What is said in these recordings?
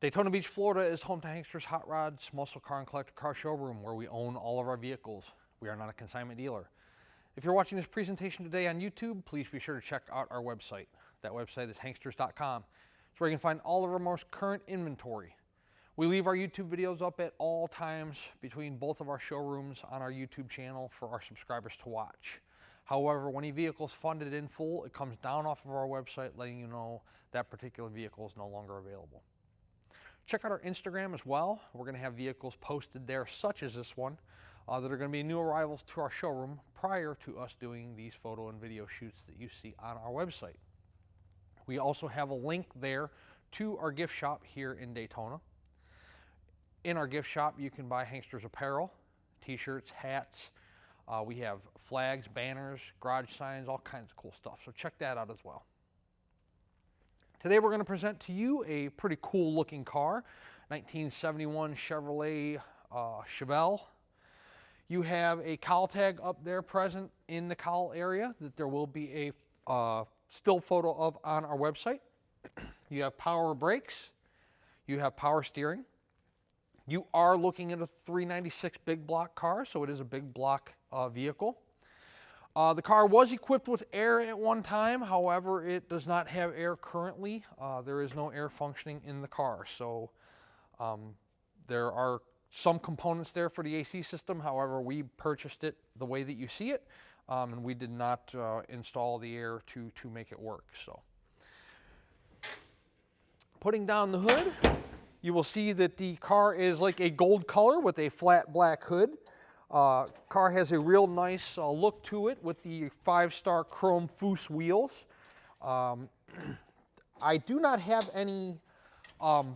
Daytona Beach, Florida is home to Hankster's Hot Rods, Muscle Car and Collector Car Showroom, where we own all of our vehicles. We are not a consignment dealer. If you're watching this presentation today on YouTube, please be sure to check out our website. That website is hanksters.com. It's where you can find all of our most current inventory. We leave our YouTube videos up at all times between both of our showrooms on our YouTube channel for our subscribers to watch. However, when a vehicle is funded in full, it comes down off of our website letting you know that particular vehicle is no longer available. Check out our Instagram as well. We're going to have vehicles posted there, such as this one, that are going to be new arrivals to our showroom prior to us doing these photo and video shoots that you see on our website. We also have a link there to our gift shop here in Daytona. In our gift shop, you can buy Hanksters apparel, t-shirts, hats. We have flags, banners, garage signs, all kinds of cool stuff. So check that out as well. Today we're going to present to you a pretty cool looking car, 1971 Chevrolet Chevelle. You have a cowl tag up there present in the cowl area that there will be a still photo of on our website. You have power brakes. You have power steering. You are looking at a 396 big block car, so it is a big block vehicle. The car was equipped with air at one time, however, it does not have air currently. There is no air functioning in the car, so there are some components there for the AC system. However, we purchased it the way that you see it, and we did not install the air to make it work. So, putting down the hood, you will see that the car is like a gold color with a flat black hood. Car has a real nice look to it with the 5-star chrome Foose wheels. I do not have any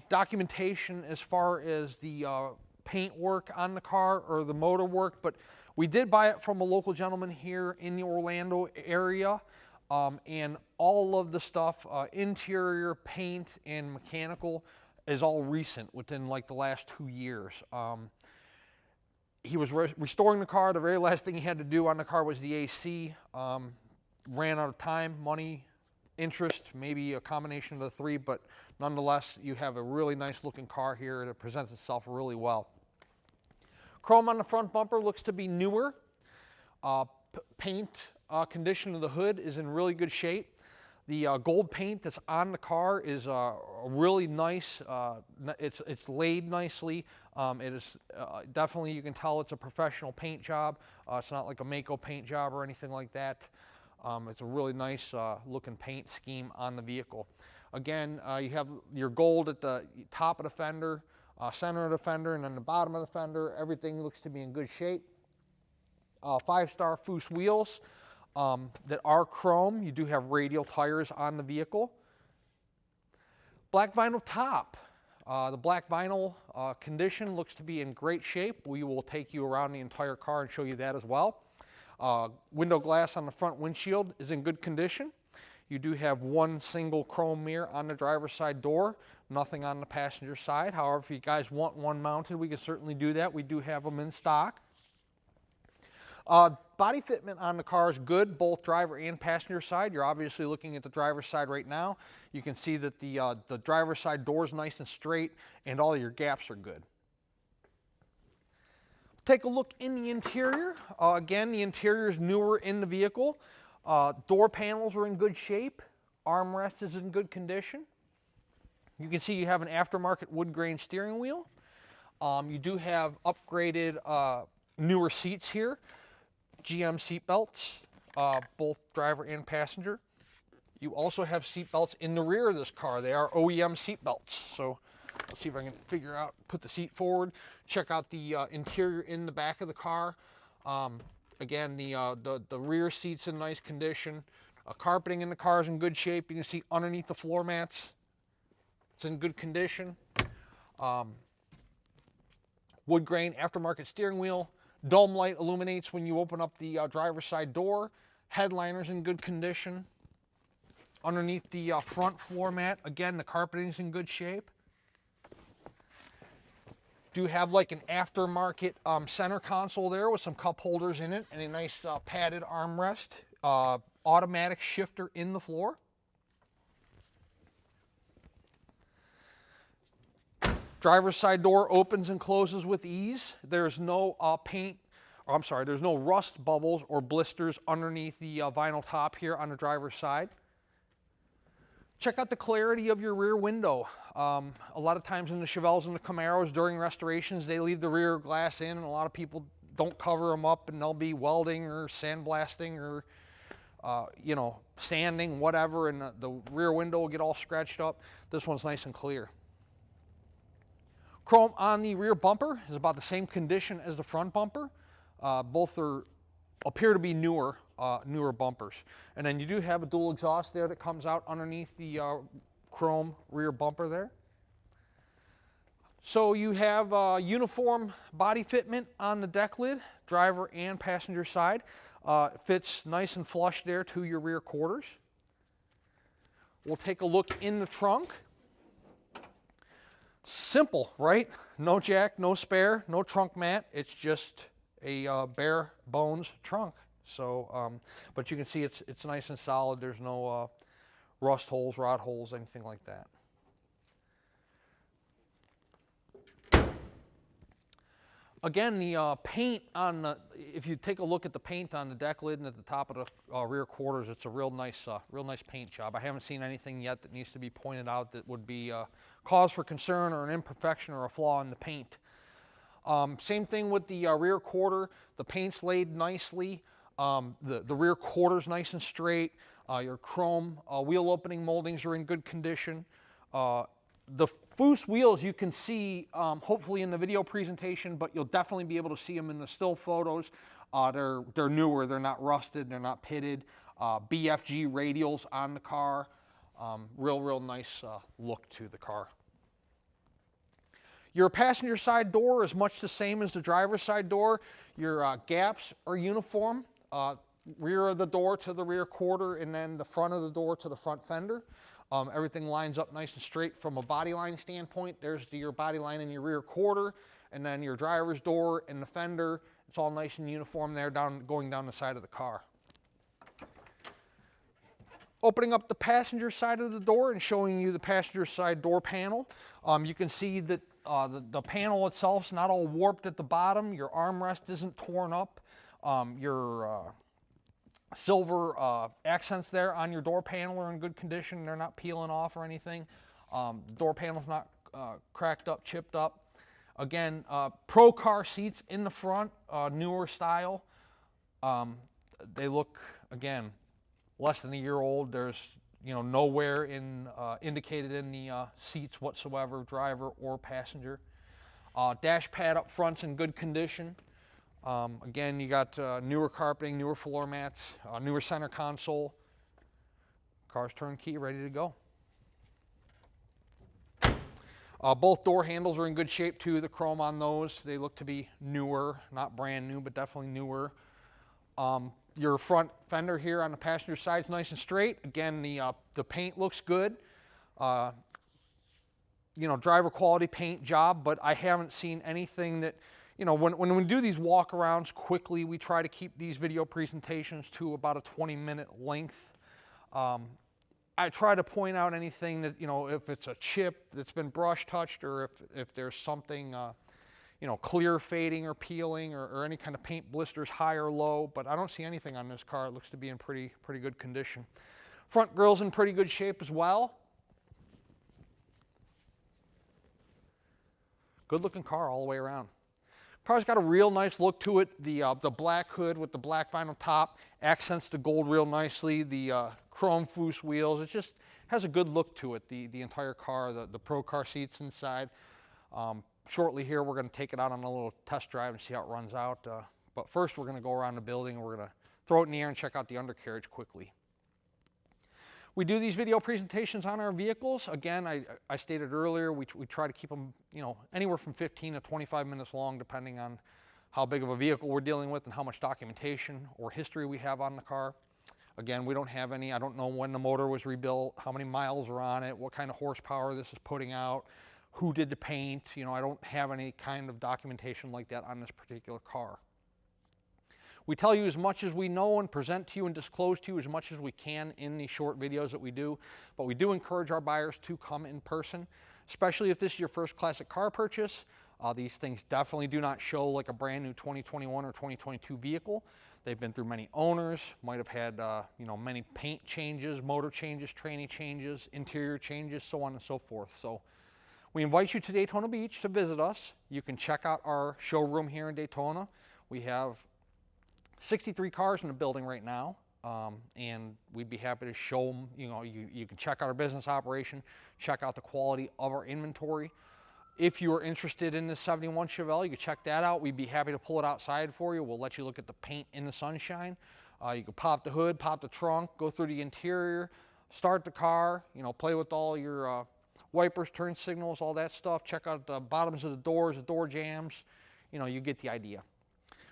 documentation as far as the paint work on the car or the motor work, but we did buy it from a local gentleman here in the Orlando area, and all of the stuff, interior, paint, and mechanical, is all recent within like the last 2 years. He was restoring the car. The very last thing he had to do on the car was the AC. Ran out of time, money, interest, maybe a combination of the three, but nonetheless, you have a really nice looking car here that presents itself really well. Chrome on the front bumper looks to be newer. Paint condition of the hood is in really good shape. The gold paint that's on the car is really nice. It's laid nicely. It is definitely, you can tell it's a professional paint job. It's not like a Mako paint job or anything like that. It's a really nice looking paint scheme on the vehicle. Again, you have your gold at the top of the fender, center of the fender, and then the bottom of the fender. Everything looks to be in good shape. 5-star Foose wheels. That are chrome. You do have radial tires on the vehicle. Black vinyl top. The black vinyl condition looks to be in great shape. We will take you around the entire car and show you that as well. Window glass on the front windshield is in good condition. You do have one single chrome mirror on the driver's side door, nothing on the passenger side. However, if you guys want one mounted, we can certainly do that. We do have them in stock. Body fitment on the car is good, both driver and passenger side. You're obviously looking at the driver's side right now. You can see that the driver's side door is nice and straight, and all your gaps are good. Take a look in the interior. Again, the interior is newer in the vehicle. Door panels are in good shape. Armrest is in good condition. You can see you have an aftermarket wood grain steering wheel. You do have upgraded newer seats here. GM seat belts, both driver and passenger. You also have seat belts in the rear of this car. They are OEM seat belts. So let's see if I can figure out, put the seat forward, check out the interior in the back of the car. Again, the rear seat's in nice condition. Carpeting in the car is in good shape. You can see underneath the floor mats, it's in good condition. Wood grain aftermarket steering wheel. Dome light illuminates when you open up the driver's side door. Headliner's in good condition. Underneath the front floor mat, again, the carpeting's in good shape. Do have like an aftermarket center console there with some cup holders in it and a nice padded armrest. Automatic shifter in the floor. Driver's side door opens and closes with ease. There's no there's no rust bubbles or blisters underneath the vinyl top here on the driver's side. Check out the clarity of your rear window. A lot of times in the Chevelles and the Camaros during restorations, they leave the rear glass in, and a lot of people don't cover them up, and they'll be welding or sandblasting or sanding, whatever, and the rear window will get all scratched up. This one's nice and clear. Chrome on the rear bumper is about the same condition as the front bumper. Both appear to be newer bumpers. And then you do have a dual exhaust there that comes out underneath the chrome rear bumper there. So you have uniform body fitment on the deck lid, driver and passenger side. It fits nice and flush there to your rear quarters. We'll take a look in the trunk. Simple, right? No jack, no spare, no trunk mat. It's just a bare bones trunk. So, but you can see it's nice and solid. There's no rust holes, rot holes, anything like that. Again, the paint on if you take a look at the paint on the deck lid and at the top of the rear quarters, it's a real nice paint job. I haven't seen anything yet that needs to be pointed out that would be cause for concern or an imperfection or a flaw in the paint. Same thing with the rear quarter. The paint's laid nicely. The rear quarter's nice and straight. Your chrome wheel opening moldings are in good condition. The Foose wheels you can see hopefully in the video presentation, but you'll definitely be able to see them in the still photos. They're newer, they're not rusted, they're not pitted. BFG radials on the car. Real nice look to the car. Your passenger side door is much the same as the driver's side door. Your gaps are uniform. Rear of the door to the rear quarter, and then the front of the door to the front fender. Everything lines up nice and straight from a body line standpoint. There's your body line in your rear quarter, and then your driver's door and the fender. It's all nice and uniform there going down the side of the car. Opening up the passenger side of the door and showing you the passenger side door panel. You can see that the panel itself is not all warped at the bottom. Your armrest isn't torn up. Your silver accents there on your door panel are in good condition. They're not peeling off or anything. The door panel's not cracked up, chipped up. Again, Pro car seats in the front, newer style. They look, again, less than a year old. There's no wear indicated in the seats whatsoever, driver or passenger. Dash pad up front's in good condition. Again, you got newer carpeting, newer floor mats, newer center console. Car's turnkey, ready to go. Both door handles are in good shape too. The chrome on those, they look to be newer, not brand new, but definitely newer. Your front fender here on the passenger side is nice and straight. Again, the paint looks good. Driver quality paint job, but I haven't seen anything that, when we do these walkarounds quickly, we try to keep these video presentations to about a 20-minute length. I try to point out anything that, if it's a chip that's been brush touched, or if there's something, clear fading or peeling, or any kind of paint blisters high or low, but I don't see anything on this car. It looks to be in pretty good condition. Front grille's in pretty good shape as well. Good looking car all the way around. Car's got a real nice look to it. The black hood with the black vinyl top accents the gold real nicely. The chrome Foose wheels. It just has a good look to it. The entire car, the Pro car seats inside. Shortly here, we're going to take it out on a little test drive and see how it runs out. But first, we're going to go around the building and we're going to throw it in the air and check out the undercarriage quickly. We do these video presentations on our vehicles. Again, I stated earlier, we try to keep them, anywhere from 15 to 25 minutes long, depending on how big of a vehicle we're dealing with and how much documentation or history we have on the car. Again, we don't have any. I don't know when the motor was rebuilt, how many miles are on it, what kind of horsepower this is putting out, who did the paint. I don't have any kind of documentation like that on this particular car. We tell you as much as we know and present to you and disclose to you as much as we can in these short videos that we do, but we do encourage our buyers to come in person especially if this is your first classic car purchase. These things definitely do not show like a brand new 2021 or 2022 vehicle. They've been through many owners, might have had many paint changes, motor changes, tranny changes, interior changes, so on and so forth. So we invite you to Daytona Beach to visit us. You can check out our showroom here in Daytona. We have 63 cars in the building right now, and we'd be happy to show them. You can check out our business operation, check out the quality of our inventory. If you are interested in this 71 Chevelle, you can check that out. We'd be happy to pull it outside for you. We'll let you look at the paint in the sunshine. You can pop the hood, pop the trunk, go through the interior, start the car, play with all your wipers, turn signals, all that stuff. Check out the bottoms of the doors, the door jambs. You get the idea.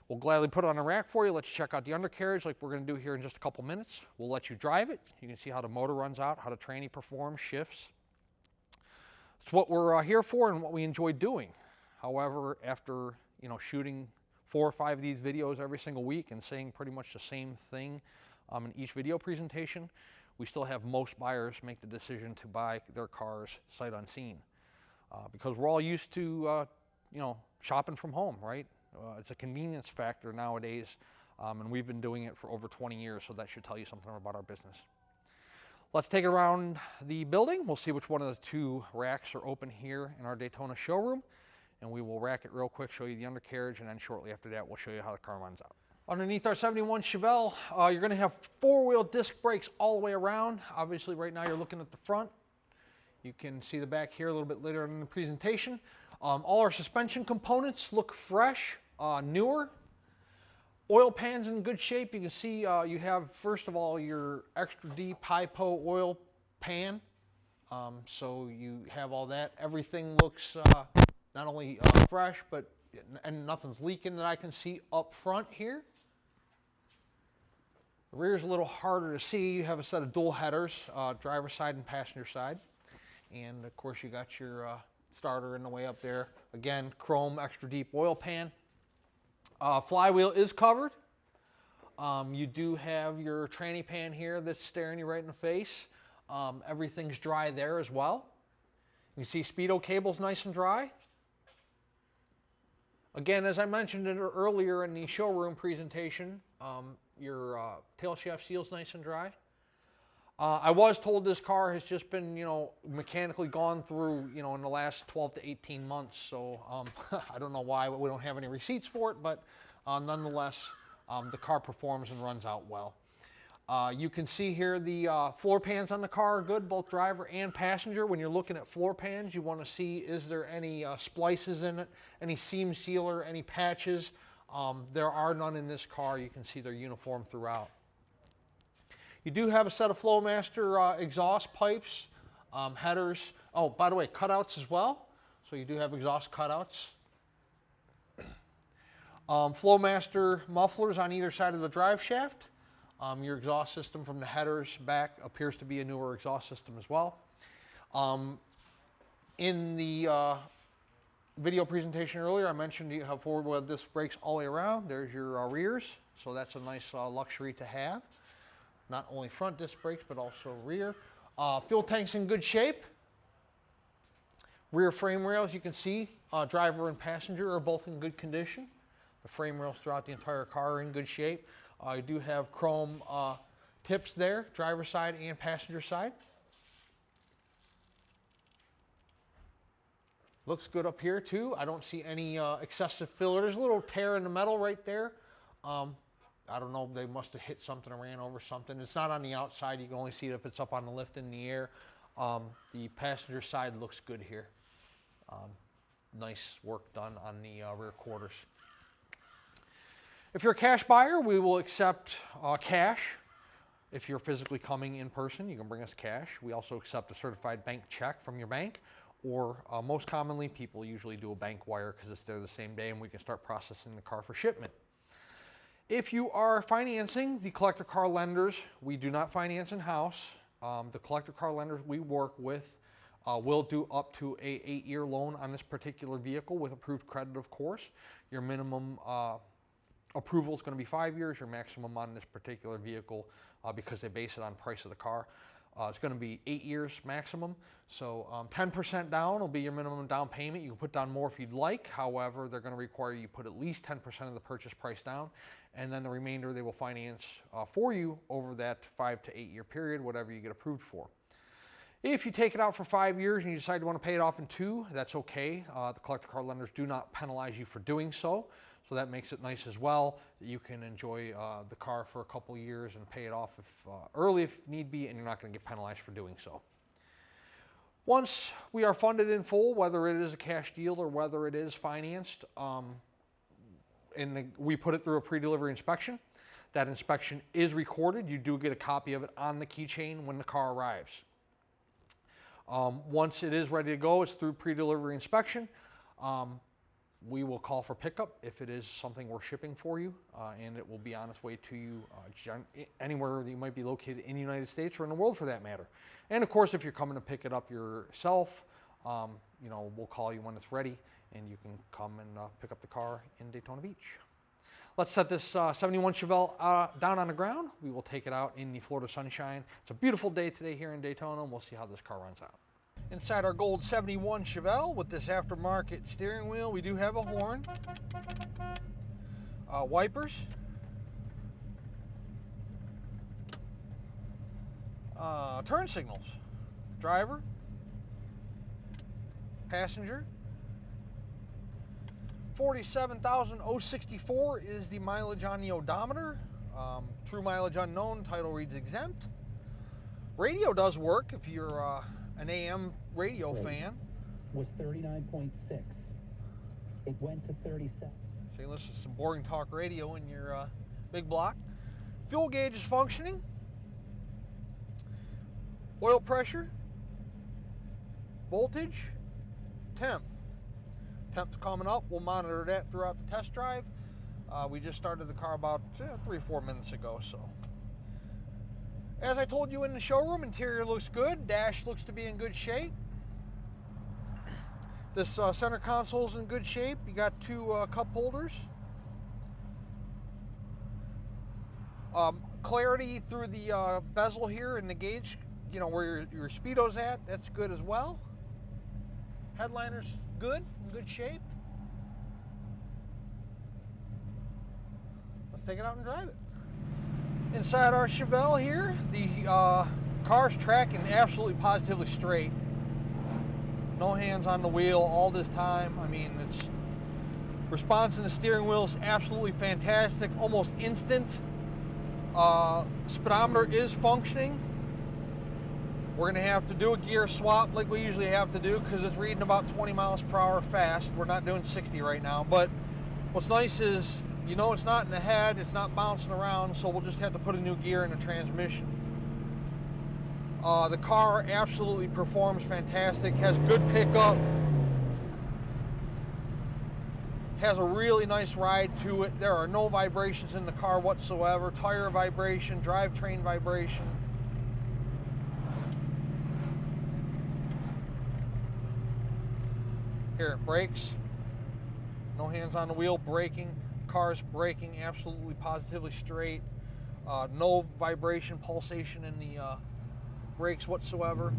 We'll gladly put it on a rack for you. Let you check out the undercarriage like we're going to do here in just a couple minutes. We'll let you drive it. You can see how the motor runs out, how the tranny performs, shifts. It's what we're here for and what we enjoy doing. However, after shooting 4 or 5 of these videos every single week and saying pretty much the same thing in each video presentation, we still have most buyers make the decision to buy their cars sight unseen because we're all used to shopping from home, right? It's a convenience factor nowadays, and we've been doing it for over 20 years, so that should tell you something about our business. Let's take it around the building. We'll see which one of the 2 racks are open here in our Daytona showroom, and we will rack it real quick, show you the undercarriage, and then shortly after that, we'll show you how the car runs out. Underneath our 71 Chevelle, you're going to have 4-wheel disc brakes all the way around. Obviously, right now you're looking at the front. You can see the back here a little bit later in the presentation. All our suspension components look fresh, newer. Oil pan's in good shape. You can see you have, first of all, your extra deep hypo oil pan. So you have all that. Everything looks not only fresh, and nothing's leaking that I can see up front here. The rear's a little harder to see. You have a set of dual headers, driver's side and passenger side. And of course you got your starter in the way up there. Again, chrome extra deep oil pan. Flywheel is covered. You do have your tranny pan here that's staring you right in the face. Everything's dry there as well. You can see speedo cable's nice and dry. Again, as I mentioned earlier in the showroom presentation, your tail shaft seal's nice and dry. I was told this car has just been, mechanically gone through, in the last 12 to 18 months. So I don't know why we don't have any receipts for it, but nonetheless, the car performs and runs out well. You can see here the floor pans on the car are good, both driver and passenger. When you're looking at floor pans, you want to see, is there any splices in it, any seam sealer, any patches? There are none in this car. You can see they're uniform throughout. You do have a set of Flowmaster exhaust pipes, headers. Oh, by the way, cutouts as well. So you do have exhaust cutouts. Flowmaster mufflers on either side of the drive shaft. Your exhaust system from the headers back appears to be a newer exhaust system as well. In the video presentation earlier, I mentioned you have 4-wheel disc brakes all the way around. There's your rears, so that's a nice luxury to have. Not only front disc brakes, but also rear. Fuel tank's in good shape. Rear frame rails, you can see, driver and passenger are both in good condition. The frame rails throughout the entire car are in good shape. You do have chrome tips there, driver side and passenger side. Looks good up here too. I don't see any excessive filler. There's a little tear in the metal right there. I don't know, they must have hit something or ran over something. It's not on the outside. You can only see it if it's up on the lift in the air. The passenger side looks good here. Nice work done on the rear quarters. If you're a cash buyer, we will accept cash. If you're physically coming in person, you can bring us cash. We also accept a certified bank check from your bank, or most commonly, people usually do a bank wire because it's there the same day and we can start processing the car for shipment. If you are financing the collector car lenders, we do not finance in-house. The collector car lenders we work with will do up to a 8-year loan on this particular vehicle with approved credit, of course. Your minimum approval is going to be 5 years. Your maximum on this particular vehicle, because they base it on price of the car, It's going to be 8 years maximum. So 10% down will be your minimum down payment. You can put down more if you'd like. However, they're going to require you put at least 10% of the purchase price down, and then the remainder they will finance for you over that 5 to 8 year period, whatever you get approved for. If you take it out for 5 years and you decide you want to pay it off in 2, that's okay. The collector car lenders do not penalize you for doing so. So that makes it nice as well, that you can enjoy the car for a couple years and pay it off early if need be, and you're not going to get penalized for doing so. Once we are funded in full, whether it is a cash deal or whether it is financed, we put it through a pre-delivery inspection. That inspection is recorded. You do get a copy of it on the keychain when the car arrives. Once it is ready to go, it's through pre-delivery inspection. We will call for pickup if it is something we're shipping for you, and it will be on its way to you anywhere that you might be located in the United States or in the world for that matter. And of course, if you're coming to pick it up yourself, we'll call you when it's ready, and you can come and pick up the car in Daytona Beach. Let's set this 71 Chevelle down on the ground. We will take it out in the Florida sunshine. It's a beautiful day today here in Daytona, and we'll see how this car runs out. Inside our gold 71 Chevelle with this aftermarket steering wheel, we do have a horn, wipers, turn signals, driver, passenger. 47,064 is the mileage on the odometer. True mileage unknown, title reads exempt. Radio does work if you're an AM radio fan. Was 39.6. It went to 37. So you listen to some boring talk radio in your big block. Fuel gauge is functioning. Oil pressure, voltage, temp. Temp's coming up. We'll monitor that throughout the test drive. We just started the car about 3 or 4 minutes ago. So, as I told you in the showroom, interior looks good. Dash looks to be in good shape. This center console's in good shape. You got 2 cup holders. Clarity through the bezel here and the gauge, where your speedo's at, that's good as well. Headliner's good, in good shape. Let's take it out and drive it. Inside our Chevelle here, the car's tracking absolutely positively straight. No hands on the wheel all this time. I mean, it's response in the steering wheel is absolutely fantastic, almost instant. Speedometer is functioning. We're going to have to do a gear swap like we usually have to do because it's reading about 20 miles per hour fast. We're not doing 60 right now, but what's nice is, it's not in the head, it's not bouncing around, so we'll just have to put a new gear in the transmission. The car absolutely performs fantastic, has good pickup, has a really nice ride to it. There are no vibrations in the car whatsoever, tire vibration, drivetrain vibration. Here, it brakes, no hands on the wheel, braking. Car's braking absolutely positively straight. No vibration, pulsation in the brakes whatsoever.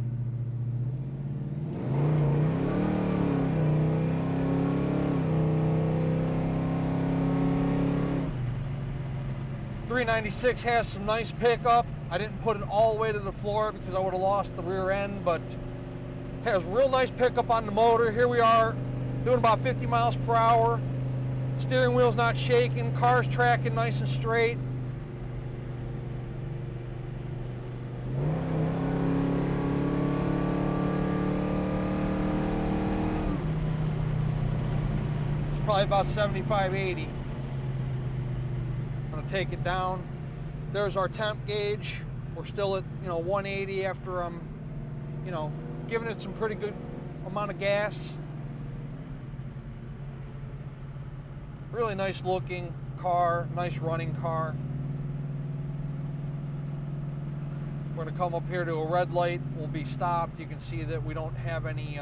.396 has some nice pickup. I didn't put it all the way to the floor because I would have lost the rear end, but has real nice pickup on the motor. Here we are doing about 50 miles per hour. Steering wheel's not shaking, car's tracking nice and straight. It's probably about 75, 80. I'm gonna take it down. There's our temp gauge. We're still at 180 after I'm giving it some pretty good amount of gas. Really nice looking car, nice running car. We're going to come up here to a red light. We'll be stopped. You can see that we don't have any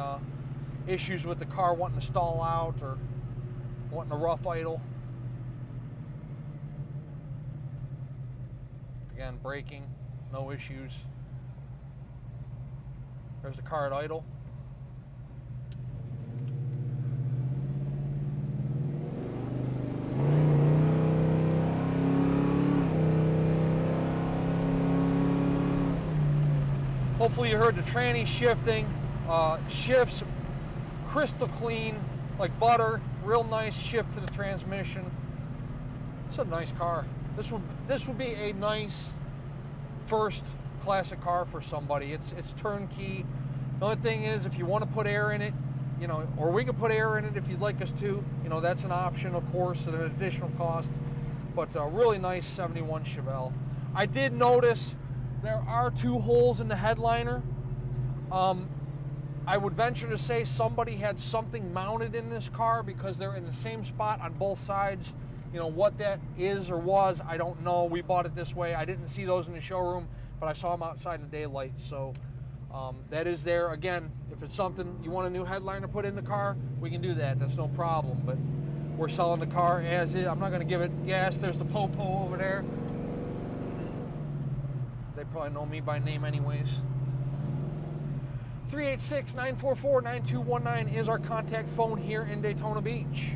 issues with the car wanting to stall out or wanting to rough idle. Again, braking, no issues. There's the car at idle. Hopefully you heard the tranny shifting. Shifts crystal clean, like butter. Real nice shift to the transmission. It's a nice car. This would be a nice first classic car for somebody. It's turnkey. The only thing is, if you want to put air in it, you know, or we can put air in it if you'd like us to. You know, that's an option, of course, at an additional cost. But a really nice 71 Chevelle. I did notice there are 2 holes in the headliner. I would venture to say somebody had something mounted in this car, because they're in the same spot on both sides. You know, what that is or was, I don't know. We bought it this way. I didn't see those in the showroom, but I saw them outside in the daylight. So that is there. Again, if it's something you want a new headliner put in the car, we can do that. That's no problem. But we're selling the car as is. I'm not going to give it gas. There's the Popo over there. They probably know me by name anyways. 386-944-9219 is our contact phone here in Daytona Beach.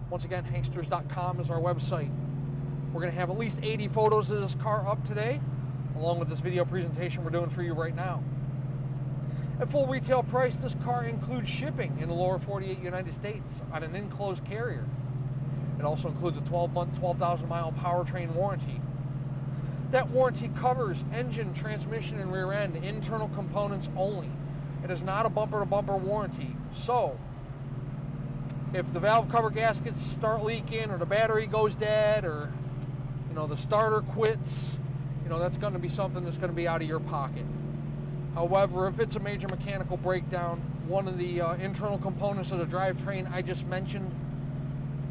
Once again, hanksters.com is our website. We're going to have at least 80 photos of this car up today, along with this video presentation we're doing for you right now. At full retail price, this car includes shipping in the lower 48 United States on an enclosed carrier. It also includes a 12-month, 12,000-mile powertrain warranty. That warranty covers engine, transmission, and rear end, internal components only. It is not a bumper-to-bumper warranty. So, if the valve cover gaskets start leaking, or the battery goes dead, or you know, the starter quits, you know, that's going to be something that's going to be out of your pocket. However, if it's a major mechanical breakdown, one of the internal components of the drivetrain I just mentioned,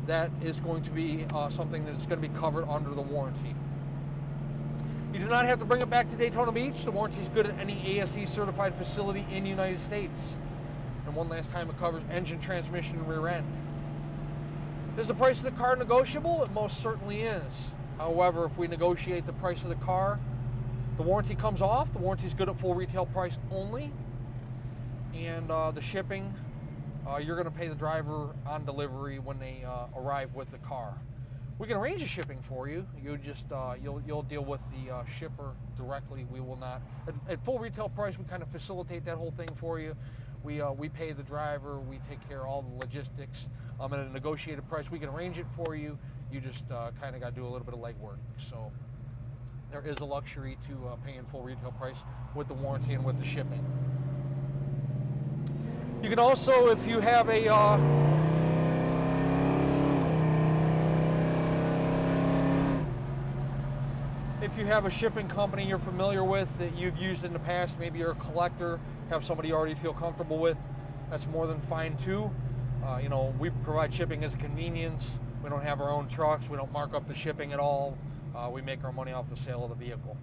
that is going to be something that's going to be covered under the warranty. You do not have to bring it back to Daytona Beach. The warranty is good at any ASE certified facility in the United States. And one last time, it covers engine, transmission, and rear end. Is the price of the car negotiable? It most certainly is. However, if we negotiate the price of the car, the warranty comes off. The warranty is good at full retail price only. And the shipping, you're going to pay the driver on delivery when they arrive with the car. We can arrange a shipping for you. You just you'll deal with the shipper directly. We will not. At full retail price, we kind of facilitate that whole thing for you. We pay the driver. We take care of all the logistics. At a negotiated price, we can arrange it for you. You just kind of got to do a little bit of legwork. So there is a luxury to paying full retail price with the warranty and with the shipping. You can also, if you have a if you have a shipping company you're familiar with that you've used in the past, maybe you're a collector, have somebody you already feel comfortable with, that's more than fine too. You know, we provide shipping as a convenience. We don't have our own trucks. We don't mark up the shipping at all. We make our money off the sale of the vehicle.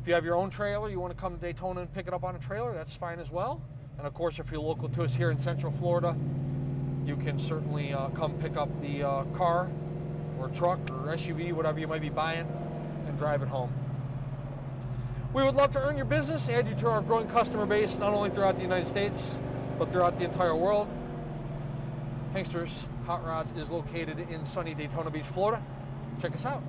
If you have your own trailer, you want to come to Daytona and pick it up on a trailer, that's fine as well. And of course, if you're local to us here in Central Florida, you can certainly come pick up the car or truck or SUV, whatever you might be buying, and drive it home. We would love to earn your business, add you to our growing customer base, not only throughout the United States, but throughout the entire world. Hanksters Hot Rods is located in sunny Daytona Beach, Florida. Check us out.